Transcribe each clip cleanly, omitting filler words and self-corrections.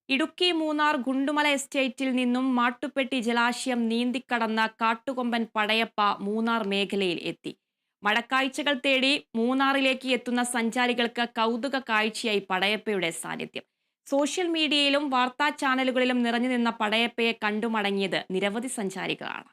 ഇടുക്കി മൂന്നാർ ഗുണ്ടുമല എസ്റ്റേറ്റിൽ നിന്നും മാട്ടുപ്പെട്ടി ജലാശയം നീന്തിക്കടന്ന കാട്ടുകൊമ്പൻ പടയപ്പ മൂന്നാർ മേഖലയിൽ എത്തി. മഴക്കാഴ്ചകൾ തേടി മൂന്നാറിലേക്ക് എത്തുന്ന സഞ്ചാരികൾക്ക് കൗതുക കാഴ്ചയായി പടയപ്പയുടെ സാന്നിധ്യം. സോഷ്യൽ മീഡിയയിലും വാർത്താ ചാനലുകളിലും നിറഞ്ഞു നിന്ന പടയപ്പയെ കണ്ടുമടങ്ങിയത് നിരവധി സഞ്ചാരികളാണ്.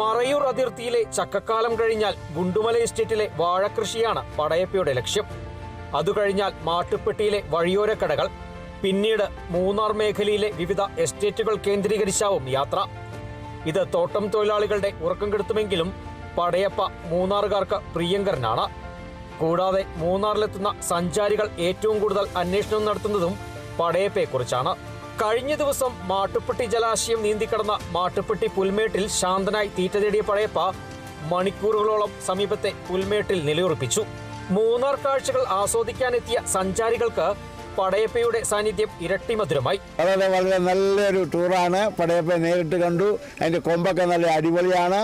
മറയൂർ അതിർത്തിയിലെ ചക്കക്കാലം കഴിഞ്ഞാൽ ഗുണ്ടുമല എസ്റ്റേറ്റിലെ വാഴകൃഷിയാണ് പടയപ്പയുടെ ലക്ഷ്യം. അതുകഴിഞ്ഞാൽ മാട്ടുപ്പെട്ടിയിലെ വഴിയോര കടകൾ, പിന്നീട് മൂന്നാർ മേഖലയിലെ വിവിധ എസ്റ്റേറ്റുകൾ കേന്ദ്രീകരിച്ചാവും യാത്ര. ഇത് തോട്ടം തൊഴിലാളികളുടെ ഉറക്കം കെടുത്തുമെങ്കിലും പടയപ്പ മൂന്നാറുകാർക്ക് പ്രിയങ്കരനാണ്. കൂടാതെ മൂന്നാറിലെത്തുന്ന സഞ്ചാരികൾ ഏറ്റവും കൂടുതൽ അന്വേഷണം നടത്തുന്നതും പടയപ്പയെക്കുറിച്ചാണ്. കഴിഞ്ഞ ദിവസം മാട്ടുപ്പെട്ടി ജലാശയം നീന്തിക്കടന്ന മാട്ടുപ്പെട്ടി പുൽമേട്ടിൽ ശാന്തനായി തീറ്റ തേടിയ പടയപ്പ മണിക്കൂറുകളോളം സമീപത്തെ പുൽമേട്ടിൽ നിലയുറപ്പിച്ചു. മൂന്നാർ കാഴ്ചകൾ ആസ്വദിക്കാനെത്തിയ സഞ്ചാരികൾക്ക് പടയപ്പയുടെ സാന്നിധ്യം ഇരട്ടി മധുരമായി. വളരെ നല്ലൊരു ടൂറാണ്. പടയപ്പ നേരിട്ട് കണ്ടു. അതിന്റെ കൊമ്പൊക്കെ നല്ല അടിപൊളിയാണ്.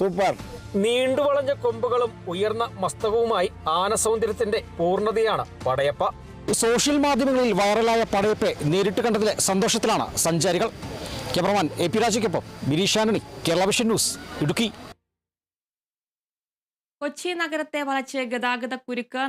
സൂപ്പർ. നീണ്ടുവളഞ്ഞ കൊമ്പുകളും ഉയർന്ന മസ്തകവുമായി ആനസൗന്ദര്യത്തിന്റെ പൂർണ്ണതയാണ് പടയപ്പ. സോഷ്യൽ മാധ്യമങ്ങളിൽ വൈറലായ പടയപ്പയെ നേരിട്ട് കണ്ടതിലെ സന്തോഷത്തിലാണ് സഞ്ചാരികൾ. ക്യാമറമാൻ AP രാജയ്ക്കൊപ്പം ബിനീഷ് ആന്റണി, കേരള വിഷൻ ന്യൂസ്, ഇടുക്കി. കൊച്ചി നഗരത്തെ വളച്ച് ഗതാഗത കുരുക്ക്